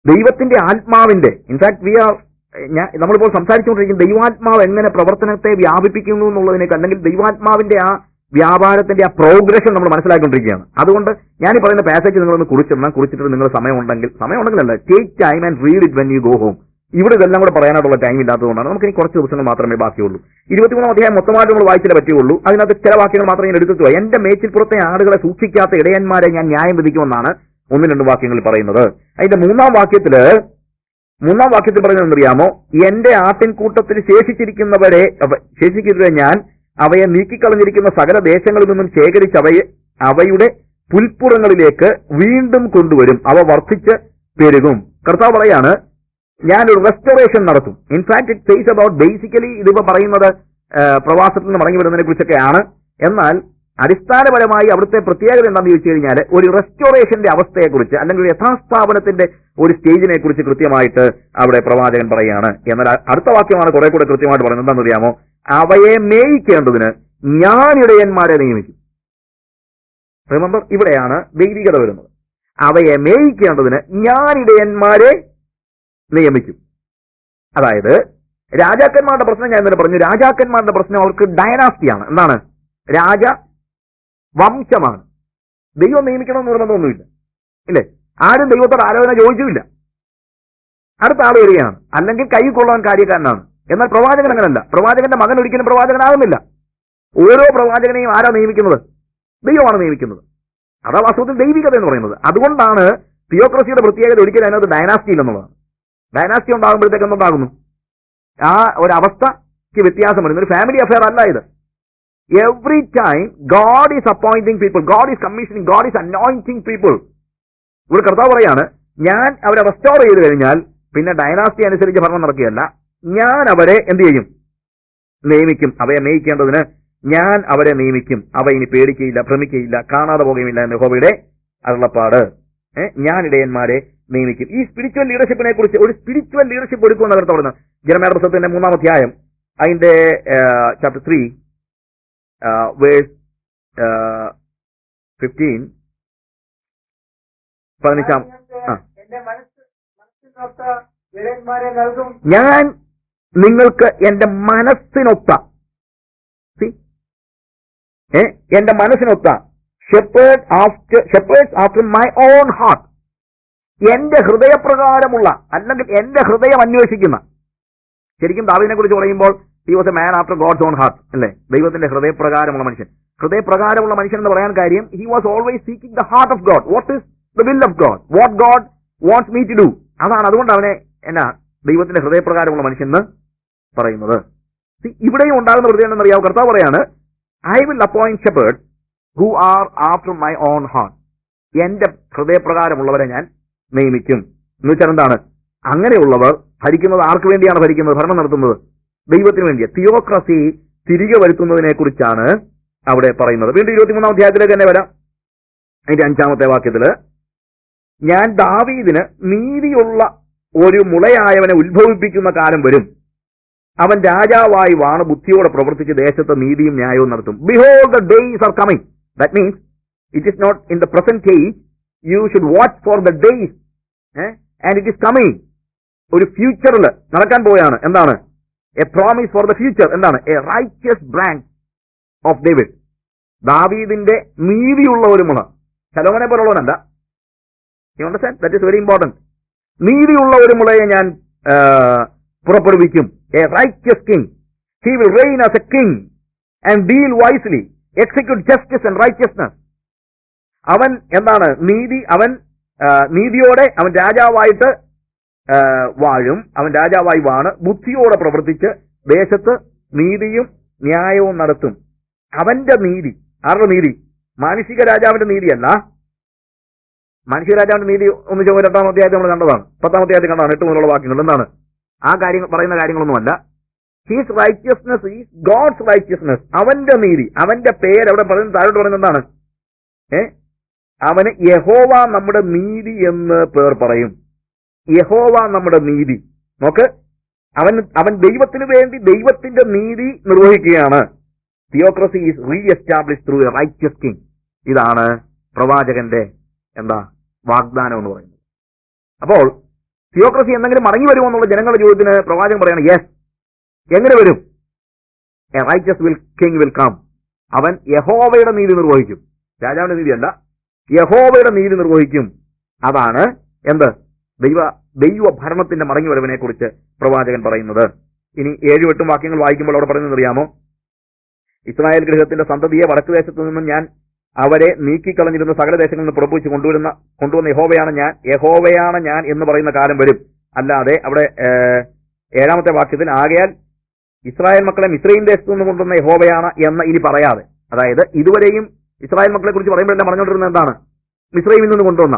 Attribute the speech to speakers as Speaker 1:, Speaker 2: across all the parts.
Speaker 1: ദൈവത്തിന്റെ ആത്മാവിന്റെ ഇൻഫാക്ട് നമ്മളിപ്പോൾ സംസാരിച്ചുകൊണ്ടിരിക്കുന്ന ദൈവാത്മാവ് എങ്ങനെ പ്രവർത്തനത്തെ വ്യാപിപ്പിക്കുന്നു എന്നുള്ളതിനേക്ക്, അല്ലെങ്കിൽ ദൈവാത്മാവിന്റെ ആ വ്യാപാരത്തിന്റെ ആ പ്രോഗ്രഷൻ നമ്മൾ മനസ്സിലാക്കിക്കൊണ്ടിരിക്കുകയാണ്. അതുകൊണ്ട് ഞാൻ ഈ പറയുന്ന പാസേജ് നിങ്ങളൊന്ന് കുറിച്ചിട്ട് നിങ്ങൾ സമയമുണ്ടെങ്കിലല്ല, take time and read it when you go home. ഇവിടെ ഇതെല്ലാം കൂടെ പറയാനായിട്ടുള്ള ടൈം ഇല്ലാത്തതുകൊണ്ടാണ്. നമുക്ക് ഇനി കുറച്ച് ദിവസങ്ങൾ മാത്രമേ ബാക്കിയുള്ളൂ. 23 അധ്യായം മൊത്തമായിട്ട് നമ്മൾ വായിച്ചാലേ പറ്റുള്ളൂ. അതിനകത്ത് ചില വാക്യങ്ങൾ മാത്രമേ ഞാൻ എടുത്തു. എന്റെ മേച്ചിൽപ്പുറത്തെ ആടുകളെ സൂക്ഷിക്കാത്ത ഇടയന്മാരെ ഞാൻ ന്യായം വിധിക്കുമെന്നാണ് 1-2 വാക്യങ്ങളിൽ പറയുന്നത്. അതിന്റെ മൂന്നാം വാക്യത്തിൽ പറയുന്നത് എന്തറിയാമോ? എന്റെ ആട്ടിൻകൂട്ടത്തിൽ ശേഷിച്ചിരിക്കുന്നവരെ ഞാൻ അവയെ നീക്കിക്കളഞ്ഞിരിക്കുന്ന സകല ദേശങ്ങളിൽ നിന്നും ശേഖരിച്ച് അവയുടെ പുൽപ്പുറങ്ങളിലേക്ക് വീണ്ടും കൊണ്ടുവരും, അവ വർദ്ധിച്ച് പെരുകും. കർത്താവ് പറയാണ്, ഞാനൊരു റെസ്റ്റോറേഷൻ നടത്തും. In fact it says about, basically ഇതിപ്പോ പറയുന്നത് പ്രവാസത്തിൽ നിന്ന് മടങ്ങി വരുന്നതിനെ കുറിച്ചൊക്കെയാണ്. എന്നാൽ അടിസ്ഥാനപരമായി അവിടുത്തെ പ്രത്യേകത എന്താണെന്ന് ചോദിച്ചു കഴിഞ്ഞാൽ ഒരു റെസ്റ്റോറേഷന്റെ അവസ്ഥയെക്കുറിച്ച്, അല്ലെങ്കിൽ ഒരു യഥാസ്ഥാപനത്തിന്റെ ഒരു സ്റ്റേജിനെ കുറിച്ച് കൃത്യമായിട്ട് അവിടെ പ്രവാചകൻ പറയുകയാണ്. എന്നാൽ അടുത്ത വാക്യമാണ് കുറെ കൂടെ കൃത്യമായിട്ട് പറയുന്നത്. എന്താണെന്ന് അറിയാമോ? അവയെ മേയിക്കേണ്ടതിന് ഞാൻ ഇടയന്മാരെ നിയമിക്കും. റിമെമ്പർ, ഇവിടെയാണ് ദൈവികത വരുന്നത്. അവയെ മേയിക്കേണ്ടതിന് ഞാൻ ഇടയന്മാരെ നിയമിക്കും. അതായത് രാജാക്കന്മാരുടെ പ്രശ്നം ഞാൻ ഇന്നലെ പറഞ്ഞു. രാജാക്കന്മാരുടെ പ്രശ്നം അവർക്ക് ഡയനാസ്റ്റിയാണ്. എന്താണ്? രാജ വംശമാണ്. ദൈവം നിയമിക്കണമെന്ന് നിർബന്ധമൊന്നുമില്ല, ഇല്ലേ? ആരും ദൈവത്തോട് ആലോചന ചോദിച്ചുമില്ല. അടുത്ത ആൾ വരികയാണ്, അല്ലെങ്കിൽ കൈ കൊള്ളാൻ കാര്യക്കാരനാണ്. എന്നാൽ പ്രവാചകൻ അങ്ങനല്ല. പ്രവാചകന്റെ മകൻ ഒരിക്കലും പ്രവാചകനാകുന്നില്ല. ഓരോ പ്രവാചകനെയും ആരാ നിയമിക്കുന്നത്? ദൈവമാണ് നിയമിക്കുന്നത്. അതാ വാസ്തവത്തിൽ ദൈവികത എന്ന് പറയുന്നത്. അതുകൊണ്ടാണ് തിയോക്രസിയുടെ പ്രത്യേകത ഒരിക്കലും അതിനകത്ത് ഡയനാസ്റ്റി ഇല്ലെന്നുള്ളതാണ്. ഡയനാസ്റ്റി ഉണ്ടാകുമ്പോഴത്തേക്ക് എന്തുണ്ടാകുന്നു? ആ ഒരവസ്ഥയ്ക്ക് വ്യത്യാസം വരുന്നു. ഒരു ഫാമിലി അഫെയർ അല്ല ഇത്. Every time God is appointing people, God is commissioning, God is anointing people. ഇവിടെ കർത്താവ് പറയാണ്, ഞാൻ അവരെ റെസ്റ്റോർ ചെയ്ത് കഴിഞ്ഞാൽ പിന്നെ ഡയനാസ്റ്റി അനുസരിച്ച് ഭരണം നടക്കുകയല്ല, ഞാൻ അവരെ എന്ത് ചെയ്യും? നിയമിക്കും. അവയെ മേയിക്കേണ്ടതിന് ഞാൻ അവരെ നിയമിക്കും. അവ ഇനി പേടിക്കയില്ല, ഭ്രമിക്കയില്ല, കാണാതെ പോകുകയില്ല എന്ന് യഹോവയുടെ അരുളപ്പാട്. ഞാൻ ഇടയന്മാരെ നിയമിക്കും. ഈ സ്പിരിച്വൽ ലീഡർഷിപ്പിനെ കുറിച്ച്, ഒരു സ്പിരിച്വൽ ലീഡർഷിപ്പ് എടുക്കുമെന്ന് അവർ പറയുന്നത് ജെറമ്യായുടെ പുസ്തകത്തിന്റെ 3-ാം അധ്യായം അതിന്റെ ചാപ്റ്റർ 3 വേഴ്സ് 15 ഞാൻ നിങ്ങൾക്ക് എന്റെ മനസ്സിനൊത്ത shepherds after my own heart, എന്റെ ഹൃദയപ്രകാരമുള്ള, അല്ലെങ്കിൽ എന്റെ ഹൃദയം അന്വേഷിക്കുന്ന. ശരിക്കും ദാവീദിനെ കുറിച്ച് പറയുമ്പോൾ he was a man after God's own heart, അല്ലേ? ദൈവത്തിന്റെ ഹൃദയപ്രകാരമുള്ള മനുഷ്യൻ. ഹൃദയപ്രകാരമുള്ള മനുഷ്യൻ എന്ന് പറയാൻ കാര്യം, he was always seeking the heart of God. What is the will of God? What God wants me to do? അതാണ്. അതുകൊണ്ട് അവനെ ദൈവത്തിന്റെ ഹൃദയപ്രകാരമുള്ള മനുഷ്യൻ എന്ന് പറയുന്നത്. ഇവിടെയും ഉണ്ടാകുന്ന പ്രതികരണം എന്നറിയാവും. കർത്താവ് പറയാണ്, I will appoint shepherd's who are after my own heart. എന്റെ ഹൃദയപ്രകാരമുള്ളവരെ ഞാൻ നിയമിക്കും. എന്ന് വെച്ചാൽ എന്താണ്? അങ്ങനെയുള്ളവർ ഭരിക്കുന്നത് ആർക്ക് വേണ്ടിയാണ് ഭരിക്കുന്നത്? ഭരണം നടത്തുന്നത് ദൈവത്തിന് വേണ്ടിയാണ്. തിയോക്രസി തിരികെ വരുത്തുന്നതിനെ കുറിച്ചാണ് അവിടെ പറയുന്നത്. വീണ്ടും 23-ാം അധ്യായത്തിലേക്ക് തന്നെ വരാം. അതിന്റെ 5-ാമത്തെ വാക്യത്തില്, ഞാൻ ദാവീദിന് നീതിയുള്ള ഒരു മുളയായവനെ ഉത്ഭവിപ്പിക്കുന്ന കാലം വരും, അവൻ രാജാവായി വാണ് ബുദ്ധിയോടെ പ്രവർത്തിച്ച് ദേശത്ത് നീതിയും ന്യായവും നടത്തും. Behold the days are coming. That means it is not in the present age. You should watch for the days and it is coming. ഒരു ഫ്യൂച്ചറിൽ നടക്കാൻ പോയാണ്. എന്താണ്? A promise for the future. എന്താണ്? A righteous branch of David. ദാവീദിന്റെ നീതിയുള്ള ഒരു മുള. ശലോമോനെ പോലുള്ളവനല്ല. You understand? That is very important. നീതിയുള്ള ഒരു മുളയെ ഞാൻ പുറപ്പെടുവിക്കും. A righteous king. He will reign as a king and deal wisely, execute justice and righteousness. അവൻ എന്താണ്? അവൻ നീതിയോടെ അവൻ രാജാവായിട്ട് വാഴും. അവൻ രാജാവായി വാണ് ബുദ്ധിയോടെ പ്രവർത്തിച്ച് ദേശത്ത് നീതിയും ന്യായവും നടത്തും. അവന്റെ നീതി. ആരുടെ നീതി? മാനുഷിക രാജാവിന്റെ നീതിയല്ല. മാനുഷിക രാജാവിന്റെ നീതി ഒന്ന് 8-ാം അധ്യായത്തിൽ നമ്മൾ കണ്ടതാണ്, 10-ാം അധ്യായത്തിൽ കണ്ടതാണ്. 8 മുതലുള്ള വാക്യങ്ങൾ എന്താണ്? ആ പറയുന്ന കാര്യങ്ങളൊന്നുമല്ല. His righteousness is God's righteousness. അവന്റെ നീതി, അവന്റെ പേര് അവിടെ പറയുന്നത്, താഴോട്ട് പറയുന്നത് എന്താണ്? അവന് യഹോവ നമ്മുടെ നീതി എന്ന് പേർ പറയും. യഹോവ നമ്മുടെ നീതി. നോക്ക്, അവൻ ദൈവത്തിന് വേണ്ടി ദൈവത്തിന്റെ നീതി നിർവഹിക്കുകയാണ്. Theocracy is reestablish through a righteous king. ഇതാണ് പ്രവാചകന്റെ വാഗ്ദാനം എന്ന് പറയുന്നത്. അപ്പോൾ തിയോക്രസി എന്തെങ്കിലും മടങ്ങി വരുമോ എന്നുള്ള ജനങ്ങളുടെ ചോദ്യത്തിന് പ്രവാചകൻ പറയാണ് യെസ്. എങ്ങനെ വരും? A righteous king will come. അവൻ യഹോവയുടെ നീതി നിർവഹിക്കും. രാജാവിന്റെ നീതിയല്ല, യഹോവയുടെ നീതി നിർവഹിക്കും. അതാണ് എന്ത്? ദൈവ ഭരണത്തിന്റെ മടങ്ങി വരവിനെ കുറിച്ച് പ്രവാചകൻ പറയുന്നത്. ഇനി 7-8 വാക്യങ്ങൾ വായിക്കുമ്പോൾ അവിടെ പറയുന്നത് അറിയാമോ? ഇസ്രായേൽ ഗൃഹത്തിന്റെ സന്തതിയെ വടക്കുദേശത്തു നിന്നും ഞാൻ അവരെ നീക്കിക്കളഞ്ഞിരുന്ന സകല ദേശങ്ങളിൽ നിന്ന് പുറപ്പെടുവിച്ച് കൊണ്ടുവന്ന യഹോവയാണ് ഞാൻ എന്ന് പറയുന്ന കാലം വരും. അല്ലാതെ അവിടെ 7-ാമത്തെ വാക്യത്തിൽ ആകയാൽ ഇസ്രായേൽ മക്കളെ മിസ്രയീം ദേശത്തു നിന്ന് കൊണ്ടുവന്ന യഹോവയാണ് എന്ന് ഇനി പറയാതെ, അതായത് ഇതുവരെയും ഇസ്രായേൽ മക്കളെ കുറിച്ച് പറയുമ്പോഴെല്ലാം പറഞ്ഞുകൊണ്ടിരുന്നത് എന്താണ്? മിസ്രയീമിൽ നിന്ന് കൊണ്ടുവന്ന,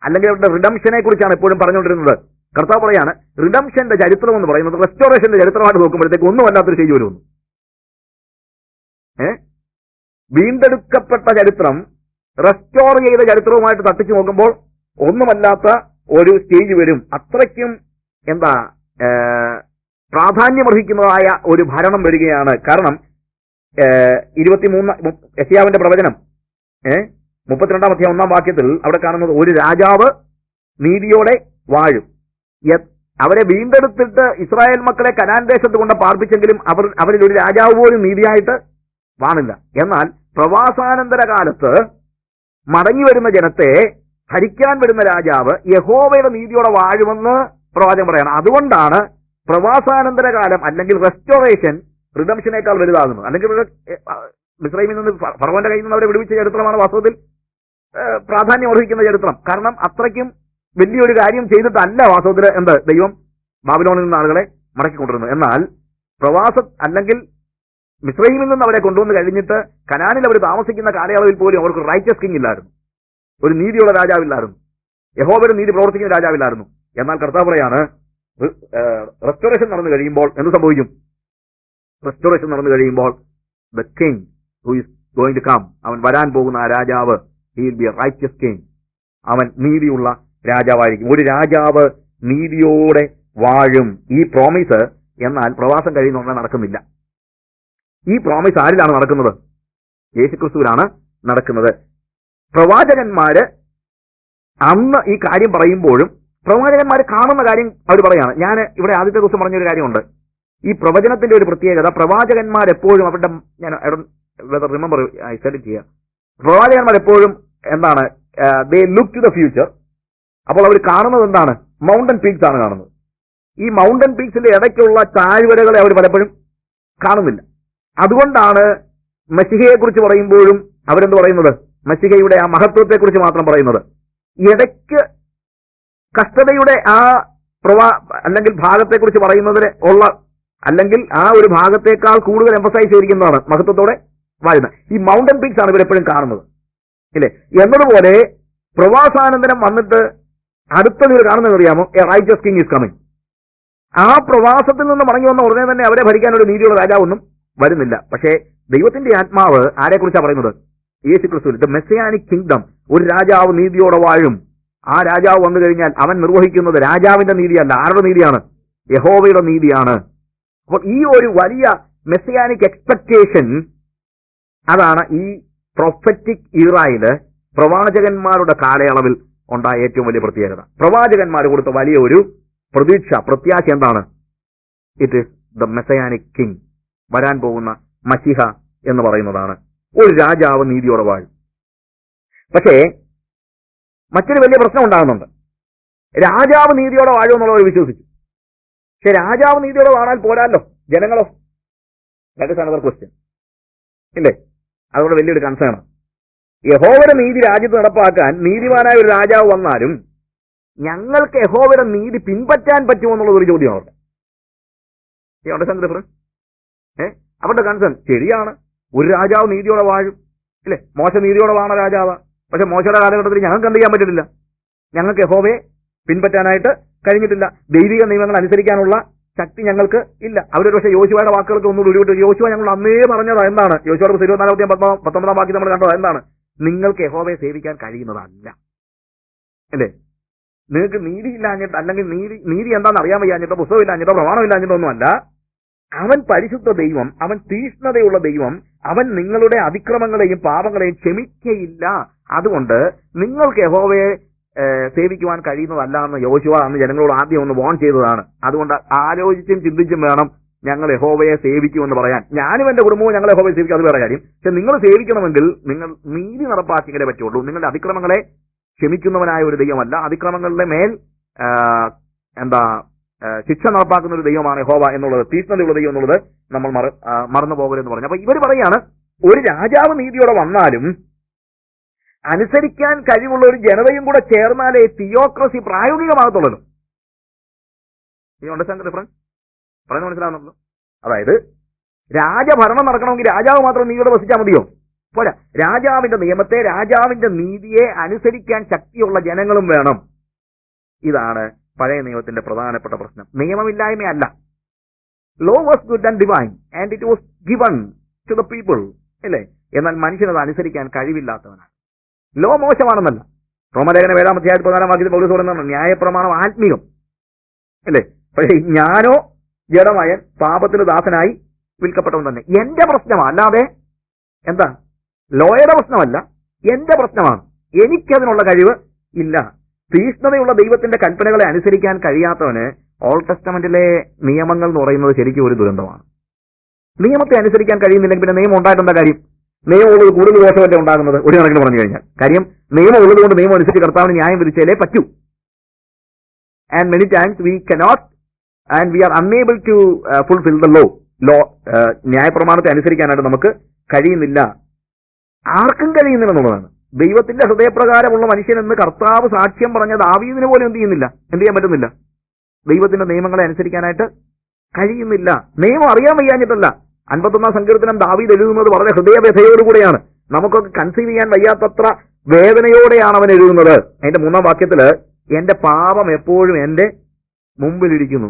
Speaker 1: അല്ലെങ്കിൽ അവരുടെ റിഡംഷനെ കുറിച്ചാണ് എപ്പോഴും പറഞ്ഞുകൊണ്ടിരുന്നത്. കർത്താവ് പറയാണ് റിഡംഷന്റെ ചരിത്രം എന്ന് പറയുന്നത് റെസ്റ്റോറേഷന്റെ ചരിത്രമായിട്ട് നോക്കുമ്പോഴത്തേക്ക് ഒന്നുമല്ലാത്തൊരു സ്റ്റേജ് വരും. വീണ്ടെടുക്കപ്പെട്ട ചരിത്രം റെസ്റ്റോർ ചെയ്ത ചരിത്രവുമായിട്ട് തട്ടിച്ചു നോക്കുമ്പോൾ ഒന്നുമല്ലാത്ത ഒരു സ്റ്റേജ് വരും. അത്രയ്ക്കും പ്രാധാന്യമർഹിക്കുന്നതായ ഒരു ഭരണം വരികയാണ്. കാരണം 23 യെശയ്യാവിന്റെ പ്രവചനം 32-ാം അധ്യായം 1-ാം വാക്യത്തിൽ അവിടെ കാണുന്നത് ഒരു രാജാവ് നീതിയോടെ വാഴും. അവരെ വീണ്ടെടുത്തിട്ട് ഇസ്രായേൽ മക്കളെ കനാൻ ദേശത്ത് കൊണ്ട് പാർപ്പിച്ചെങ്കിലും അവരിൽ ഒരു രാജാവ് പോലും നീതിയായിട്ട് വാണില്ല. എന്നാൽ പ്രവാസാനന്തര കാലത്ത് മടങ്ങി വരുന്ന ജനത്തെ ഭരിക്കാൻ വരുന്ന രാജാവ് യഹോവയുടെ നീതിയോടെ വാഴുമെന്ന് പ്രവാചകൻ പറയണം. അതുകൊണ്ടാണ് പ്രവാസാനന്തര കാലം അല്ലെങ്കിൽ റെസ്റ്റോറേഷൻ റിഡംഷനേക്കാൾ വലുതാകുന്നത്. അല്ലെങ്കിൽ മിസ്രൈമിൽ നിന്ന് ഫറവോന്റെ കയ്യിൽ നിന്ന് അവരെ വിടുവിച്ച ചരിത്രമാണ് വാസ്തവത്തിൽ പ്രാധാന്യം അർഹിക്കുന്ന ചരിത്രം. കാരണം അത്രയ്ക്കും വലിയൊരു കാര്യം ചെയ്തിട്ടല്ല വാസ്തവത്തിൽ ദൈവം ബാബിലോണിൽ നിന്ന് ആളുകളെ മടക്കിക്കൊണ്ടിരുന്നത്. എന്നാൽ അല്ലെങ്കിൽ മിസ്രൈമിൽ നിന്ന് അവരെ കൊണ്ടുവന്ന് കഴിഞ്ഞിട്ട് കനാനിൽ അവർ താമസിക്കുന്ന കാലയളവിൽ പോലും അവർക്ക് റൈറ്റസ് കിങ് ഇല്ലായിരുന്നു, ഒരു നീതിയുള്ള രാജാവില്ലായിരുന്നു, യഹോവയുടെ നീതി പ്രവർത്തിക്കുന്ന രാജാവില്ലായിരുന്നു. എന്നാൽ കർത്താവ് പറയാണ് റെസ്റ്റോറേഷൻ നടന്നു കഴിയുമ്പോൾ എന്ത് സംഭവിക്കും? റെസ്റ്റോറേഷൻ നടന്നു കഴിയുമ്പോൾ the king who is going to come, അവൻ വരാൻ പോകുന്ന ആ രാജാവ്, he will be a righteous king, അവൻ നീതിയുള്ള രാജാവായിരിക്കും. ഒരു രാജാവ് നീതിയോടെ വാഴും. ഈ പ്രോമിസ് എന്നാൽ പ്രവാസം കഴിയുന്ന നടക്കുന്നില്ല. ഈ പ്രോമിസ് ആരിലാണ് നടക്കുന്നത്? യേശുക്രിസ്തുവിലാണ് നടക്കുന്നത്. പ്രവാചകന്മാര് അന്ന് ഈ കാര്യം പറയുമ്പോഴും പ്രവാചകന്മാർ കാണുന്ന കാര്യം അവർ പറയാണ്. ഞാൻ ഇവിടെ ആദ്യത്തെ ദിവസം പറഞ്ഞൊരു കാര്യമുണ്ട്. ഈ പ്രവചനത്തിന്റെ ഒരു പ്രത്യേകത, പ്രവാചകന്മാരെപ്പോഴും അവരുടെ റിമെമ്പർ ചെയ്യുക, പ്രവാചകന്മാരെപ്പോഴും എന്താണ്? They look to the future. അപ്പോൾ അവർ കാണുന്നത് എന്താണ്? മൗണ്ടൻ പീക്സ് ആണ് കാണുന്നത്. ഈ മൗണ്ടൻ പീക്സിന്റെ ഇടയ്ക്കുള്ള താഴ്വരകളെ അവർ പലപ്പോഴും കാണുന്നില്ല. അതുകൊണ്ടാണ് മശിഹയെ കുറിച്ച് പറയുമ്പോഴും അവരെന്ത് പറയുന്നത്? മശിഹയുടെ ആ മഹത്വത്തെ കുറിച്ച് മാത്രം പറയുന്നത്. ഇടയ്ക്ക് കഷ്ടതയുടെ ആ അല്ലെങ്കിൽ ഭാഗത്തെക്കുറിച്ച് പറയുന്നതിന് അല്ലെങ്കിൽ ആ ഒരു ഭാഗത്തേക്കാൾ കൂടുതൽ എംഫസൈസ് ചെയ്തിരിക്കുന്നതാണ് മഹത്വത്തോടെ വാഴുന്നത്. ഈ മൗണ്ടൻ പീക്സ് ആണ് ഇവരെപ്പോഴും കാണുന്നത്, ഇല്ലേ? എന്നതുപോലെ പ്രവാസാനന്തരം വന്നിട്ട് അടുത്തത് ഇവർ കാണുന്നത് അറിയാമോ? A righteous king is coming. ആ പ്രവാസത്തിൽ നിന്ന് മടങ്ങി വന്ന ഉടനെ തന്നെ അവരെ ഭരിക്കാൻ ഒരു നീതിയുള്ള രാജാവൊന്നും വരുന്നില്ല. പക്ഷേ ദൈവത്തിന്റെ ആത്മാവ് ആരെക്കുറിച്ചാണ് പറയുന്നത്? യേശുക്രിസ്തു. The messianic kingdom. ഒരു രാജാവ് നീതിയോടെ വാഴും. ആ രാജാവ് വന്നു കഴിഞ്ഞാൽ അവൻ നിർവഹിക്കുന്നത് രാജാവിന്റെ നീതിയല്ല. ആരുടെ നീതിയാണ്? യഹോവയുടെ നീതിയാണ്. അപ്പോൾ ഈ ഒരു വലിയ മെസ്സിയാനിക് എക്സ്പെക്ടേഷൻ, അതാണ് ഈ പ്രൊഫറ്റിക് ഇറായില് പ്രവാചകന്മാരുടെ കാലയളവിൽ ഉണ്ടായ ഏറ്റവും വലിയ പ്രത്യേകത. പ്രവാചകന്മാർ കൊടുത്ത വലിയ ഒരു പ്രത്യാശ എന്താണ്? It is the messianic king. വരാൻ പോകുന്ന മശിഹ എന്ന് പറയുന്നതാണ്. ഒരു രാജാവ് നീതിയോടെ വാഴും. പക്ഷേ മറ്റൊരു വലിയ പ്രശ്നം ഉണ്ടാകുന്നുണ്ട്. രാജാവ് നീതിയോടെ വാഴും എന്നുള്ളവർ വിശ്വസിച്ചു. പക്ഷെ രാജാവ് നീതിയോടെ വാഴാൻ പോരാല്ലോ ജനങ്ങളോ? ദാറ്റ് ഈസ് അനദർ ക്വസ്റ്റ്യൻ, ഇല്ലേ? അതുകൊണ്ട് വലിയൊരു കൺസേൺ. യഹോവയുടെ നീതി രാജ്യത്ത് നടപ്പാക്കാൻ നീതിമാനായ ഒരു രാജാവ് വന്നാലും ഞങ്ങൾക്ക് യഹോവയുടെ നീതി പിൻപറ്റാൻ പറ്റുമോ എന്നുള്ളത് ഒരു ചോദ്യം അവരുടെ. അവരുടെ കൺസേൺ ശരിയാണ്. ഒരു രാജാവ് നീതിയോടെ വാഴും, ഇല്ലേ? മോശ നീതിയോടെ വാണ രാജാവ്. പക്ഷെ മോശയുടെ കാലഘട്ടത്തിൽ ഞങ്ങൾക്ക് എന്ത് ചെയ്യാൻ പറ്റിട്ടില്ല. ഞങ്ങൾക്ക് യഹോവയെ പിൻപറ്റാനായിട്ട് കഴിഞ്ഞിട്ടില്ല. ദൈവിക നിയമങ്ങൾ അനുസരിക്കാനുള്ള ശക്തി ഞങ്ങൾക്ക് ഇല്ല. അവരൊരു പക്ഷേ യോശുവയുടെ വാക്കുകൾക്ക് ഒന്നുകൂടി ഉരുവിട്ട്, യോശുവ ഞങ്ങൾ അന്നേ പറഞ്ഞത് എന്താണ്? യോശുവയുടെ 24-19 വാക്യം നമ്മൾ കണ്ടത് എന്താണ്? നിങ്ങൾക്ക് യഹോവയെ സേവിക്കാൻ കഴിയുന്നതല്ല, അല്ലേ? നിങ്ങൾക്ക് നീതിയില്ലാഞ്ഞിട്ട്, അല്ലെങ്കിൽ നീതി എന്താണെന്ന് അറിയാൻ വയ്യാഞ്ഞിട്ടോ പുസ്തകമില്ലാഞ്ഞിട്ടോ പ്രമാണമില്ലാഞ്ഞിട്ടോ ഒന്നുമല്ല. അവൻ പരിശുദ്ധ ദൈവം, അവൻ തീഷ്ണതയുള്ള ദൈവം, അവൻ നിങ്ങളുടെ അതിക്രമങ്ങളെയും പാപങ്ങളെയും ക്ഷമിക്കയില്ല. അതുകൊണ്ട് നിങ്ങൾക്ക് യഹോവയെ സേവിക്കുവാൻ കഴിയുന്നതല്ല എന്ന് യോശുവ അന്ന് ജനങ്ങളോട് ആദ്യം ഒന്ന് വാൺ ചെയ്തതാണ്. അതുകൊണ്ട് ആലോചിച്ചും ചിന്തിച്ചും വേണം ഞങ്ങൾ യഹോവയെ സേവിക്കുമെന്ന് പറയാൻ. ഞാനും എന്റെ കുടുംബവും ഞങ്ങൾ യഹോവയെ സേവിക്കും, അത് വേറെ കാര്യം. പക്ഷെ നിങ്ങൾ സേവിക്കണമെങ്കിൽ നിങ്ങൾ നീതി നടപ്പാക്കിയേ പറ്റുള്ളൂ. നിങ്ങളുടെ അതിക്രമങ്ങളെ ക്ഷമിക്കുന്നവനായ ഒരു ദൈവമല്ല, അതിക്രമങ്ങളുടെ മേൽ ശിക്ഷ നടപ്പാക്കുന്ന ഒരു ദൈവമാണ് യഹോവ എന്നുള്ളത്, തീഷ്ണതയുള്ള ദൈവം എന്നുള്ളത് നമ്മൾ മറന്നു പോകരുതെന്ന് പറഞ്ഞു. അപ്പൊ ഇവർ പറയാണ്, ഒരു രാജാവ് നീതിയോടെ വന്നാലും അനുസരിക്കാൻ കഴിവുള്ള ഒരു ജനതയും കൂടെ ചേർന്നാലേ തിയോക്രസി പ്രായോഗികമാകത്തുള്ളൂ. ഈ അണ്ടർസ്റ്റാൻഡ് ഡിഫറൻസ് പറയുന്നത് മനസ്സിലാവുന്നുള്ളൂ? അതായത് രാജഭരണം നടക്കണമെങ്കിൽ രാജാവ് മാത്രം നീതിയോടെ വസിച്ചാൽ മതിയോ? പോരാ. രാജാവിന്റെ നിയമത്തെ, രാജാവിന്റെ നീതിയെ അനുസരിക്കാൻ ശക്തിയുള്ള ജനങ്ങളും വേണം. ഇതാണ് പഴയ നിയമത്തിന്റെ പ്രധാനപ്പെട്ട പ്രശ്നം. നിയമമില്ലായ്മയല്ല. Law was good and divine and it was given to the people, അല്ലേ? എന്നാൽ മനുഷ്യനത് അനുസരിക്കാൻ കഴിവില്ലാത്തവനാണ്. ലോ മോശമാണെന്നല്ല. റോമലേഖനം 7-ാം അധ്യായം 14-ാം വാക്യത്തിൽ പൗലോസ് പറയുന്നതാണ് ന്യായപ്രമാണം ആത്മീകം, അല്ലേ? പക്ഷേ ഞാനോ ജഡമയൻ പാപത്തിന് ദാസനായി വിൽക്കപ്പെട്ടവൻ തന്നെ. എന്റെ പ്രശ്നമാണ്, അല്ലാതെ എന്താ ലോയുടെ പ്രശ്നമല്ല, എന്റെ പ്രശ്നമാണ്. എനിക്കതിനുള്ള കഴിവ് ഇല്ല. തീഷ്ണതയുള്ള ദൈവത്തിന്റെ കൽപ്പനകളെ അനുസരിക്കാൻ കഴിയാത്തവന് ഓൾഡ് ടെസ്റ്റമെന്റിലെ നിയമങ്ങൾ എന്ന് പറയുന്നത് ശരിക്കും ഒരു ദുരന്തമാണ്. നിയമത്തെ അനുസരിക്കാൻ കഴിയുന്നില്ലെങ്കിൽ പിന്നെ നിയമം ഉണ്ടായിട്ടെന്താ കാര്യം? നിയമമുള്ളത് കൂടുതൽ ദോഷമല്ലേ ഉണ്ടാകുന്നത് ഒരു കണക്കിന് പറഞ്ഞു കഴിഞ്ഞാൽ. കാര്യം നിയമം ഉള്ളതുകൊണ്ട് നിയമം അനുസരിച്ച് കർത്താവിന് ന്യായം വിധിച്ചാലേ പറ്റൂ. And many times we cannot and we are unable to fulfil the law. ന്യായപ്രമാണത്തെ അനുസരിക്കാനായിട്ട് നമുക്ക് കഴിയുന്നില്ല. ആർക്കും കഴിയുന്നില്ലെന്നുള്ളതാണ്. ദൈവത്തിന്റെ ഹൃദയപ്രകാരമുള്ള മനുഷ്യൻ എന്ന് കർത്താവ് സാക്ഷ്യം പറഞ്ഞ ദാവീദിന് പോലും എന്ത് ചെയ്യാൻ പറ്റുന്നില്ല. ദൈവത്തിന്റെ നിയമങ്ങളെ അനുസരിക്കാനായിട്ട് കഴിയുന്നില്ല. നിയമം അറിയാൻ വയ്യാഞ്ഞിട്ടല്ല. 51-ാം സങ്കീർത്തനം ദാവീദ് എഴുതുന്നത് വളരെ ഹൃദയവ്യഥയോടുകൂടെയാണ്. നമുക്കൊക്കെ കൺസീവ് ചെയ്യാൻ വയ്യാത്തത്ര വേദനയോടെയാണ് അവൻ എഴുതുന്നത്. അതിന്റെ 3-ാം വാക്യത്തില് എന്റെ പാപം എപ്പോഴും എന്റെ മുമ്പിലിരിക്കുന്നു.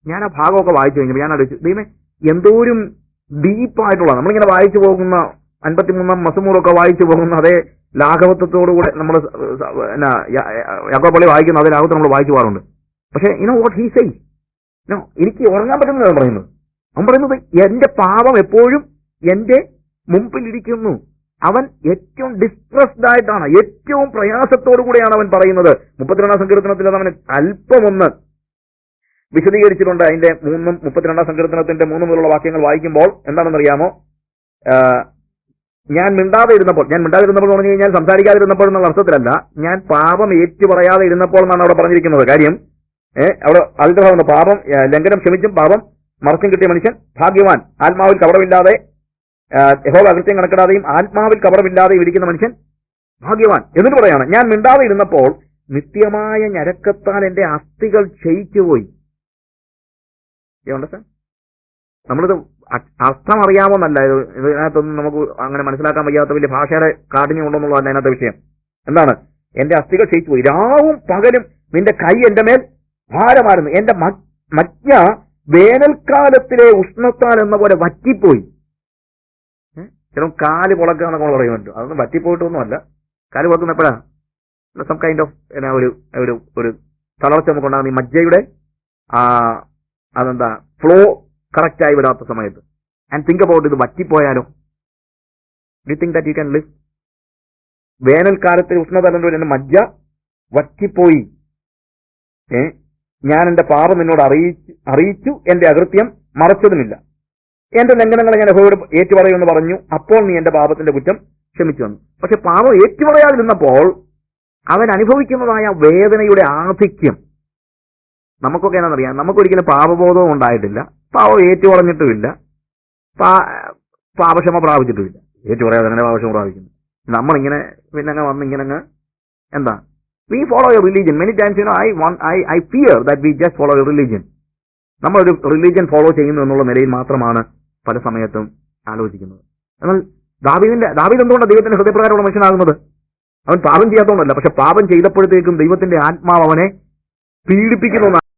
Speaker 1: ഞാൻ ആ ഭാഗമൊക്കെ വായിച്ചു കഴിഞ്ഞപ്പോൾ ഞാൻ അടിച്ചു, ദൈവമേ എന്തോരും ഡീപ്പായിട്ടുള്ള, നമ്മളിങ്ങനെ വായിച്ചു പോകുന്ന 53-ാം മസമൂറൊക്കെ വായിച്ചു പോകുന്ന അതേ ലാഘവത്വത്തോടുകൂടെ നമ്മൾ യാക്കോബ് പള്ളി വായിക്കുന്ന അതേ ലാഘവത്തിൽ നമ്മൾ വായിച്ചു പോകാറുണ്ട്. പക്ഷേ വാട്ട് ഹി സേസ്, എനിക്ക് ഉറങ്ങാൻ പറ്റുന്നതാണ് പറയുന്നത്. അവൻ പറയുന്നത് എന്റെ പാപം എപ്പോഴും എന്റെ മുമ്പിലിരിക്കുന്നു. അവൻ ഏറ്റവും ഡിസ്ട്രസ്ഡ് ആയിട്ടാണ്, ഏറ്റവും പ്രയാസത്തോടു കൂടെയാണ് അവൻ പറയുന്നത്. 32-ാം സങ്കീർത്തനത്തിൽ അത് അവന് അല്പമൊന്ന് വിശദീകരിച്ചിട്ടുണ്ട്. അതിന്റെ 32-ാം സങ്കീർത്തനത്തിന്റെ 3 മുതലുള്ള വാക്യങ്ങൾ വായിക്കുമ്പോൾ എന്താണെന്നറിയാമോ? ഞാൻ മിണ്ടാതെ ഇരുന്നപ്പോൾ എന്ന് പറഞ്ഞു കഴിഞ്ഞാൽ സംസാരിക്കാതിരുന്നപ്പോൾ എന്നുള്ള അർത്ഥത്തിലല്ല, ഞാൻ പാപം ഏറ്റുപറയാതെ ഇരുന്നപ്പോൾ എന്നാണ് അവിടെ പറഞ്ഞിരിക്കുന്നത്. കാര്യം അവിടെ അതിന്റെ ഭാഗം പാപം ലംഘനം ക്ഷമിച്ചും പാപം മറച്ചും കിട്ടിയ മനുഷ്യൻ ഭാഗ്യവാൻ. ആത്മാവിൽ കപടമില്ലാതെ യഹോവ അകൃത്യം കണക്കിടാതെയും ആത്മാവിൽ കപടമില്ലാതെയും ഇരിക്കുന്ന മനുഷ്യൻ ഭാഗ്യവാൻ. എന്നിട്ട് പറയാണ്, ഞാൻ മിണ്ടാതെ ഇരുന്നപ്പോൾ നിത്യമായ ഞരക്കത്താൽ എന്റെ അസ്ഥികൾ ക്ഷയിച്ചുപോയി. നമ്മളിത് അർത്ഥം അറിയാമോന്നല്ല, ഇതിനകത്തൊന്നും നമുക്ക് അങ്ങനെ മനസ്സിലാക്കാൻ വയ്യാത്ത വലിയ ഭാഷയുടെ കാഠിന്യം ഉണ്ടെന്നുള്ളതല്ല അതിനകത്തെ വിഷയം. എന്താണ്? എന്റെ അസ്ഥികൾ ക്ഷയിച്ചു പോയി. രാവും പകലും നിന്റെ കൈ എന്റെ മേൽ ഭാരമായിരുന്നു. എന്റെ മജ്ഞ വേനൽക്കാലത്തിലെ ഉഷ്ണത്താൽ എന്ന പോലെ വറ്റിപ്പോയി. ചിലപ്പോൾ കാല് കുളക്കുക എന്നൊക്കെ നമ്മൾ പറയുമല്ലോ, അതൊന്നും വറ്റിപ്പോയിട്ടൊന്നുമല്ല. കാല് കുളക്കുന്ന എപ്പോഴാ? സം കൈൻഡ് ഓഫ് ഒരു തളർച്ച നമുക്ക് ഉണ്ടാകുന്ന ഈ മജ്ജയുടെ അതെന്താ ഫ്ലോ കറക്റ്റായി വരാത്ത സമയത്ത്. ആൻഡ് തിങ്ക് അബൌട്ട്, ഇത് വറ്റിപ്പോയാലോ? Do think that you can live? വേനൽക്കാലത്തിൽ ഉഷ്ണതലം എന്റെ മജ്ജ വറ്റിപ്പോയി. ഞാൻ എന്റെ പാപം നിന്നോട് അറിയിച്ചു, എന്റെ അകൃത്യം മറച്ചതുമില്ല. എന്റെ ലംഘനങ്ങളെ ഞാൻ യഹോവയോട് ഏറ്റുപറയുമെന്ന് പറഞ്ഞു, അപ്പോൾ നീ എന്റെ പാപത്തിന്റെ കുറ്റം ക്ഷമിച്ചു വന്നു. പക്ഷെ പാപം ഏറ്റുപറയാതിരുന്നപ്പോൾ അവൻ അനുഭവിക്കുന്നതായ വേദനയുടെ ആധിക്യം നമുക്കൊക്കെ എന്താണെന്നറിയാം. നമുക്കൊരിക്കലും പാപബോധവും ഉണ്ടായിട്ടില്ല, പാപം ഏറ്റുപറഞ്ഞിട്ടുമില്ല, പാപക്ഷമ പ്രാപിച്ചിട്ടുമില്ല. ഏറ്റുപറയാതെ തന്നെ പാപക്ഷമ പ്രാപിക്കുന്നു. നമ്മളിങ്ങനെ പിന്നെ വന്നിങ്ങനെ എന്താ, we follow a religion. Many times, I fear that we just follow a religion. നമ്മളൊരു റിലീജിയൻ ഫോളോ ചെയ്യുന്നു എന്നുള്ള നിലയിൽ മാത്രമാണ് പല സമയത്തും ആലോചിക്കുന്നത്. എന്നാൽ ദാവീദ് എന്തുകൊണ്ടാണ് ദൈവത്തിന്റെ ഹൃദയപ്രകാരമുള്ള മനുഷ്യനാകുന്നത്? അവൻ പാപം ചെയ്യാത്തതുകൊണ്ടല്ല, പക്ഷെ പാപം ചെയ്തപ്പോഴത്തേക്കും ദൈവത്തിന്റെ ആത്മാവ് അവനെ പീഡിപ്പിക്കുന്നു.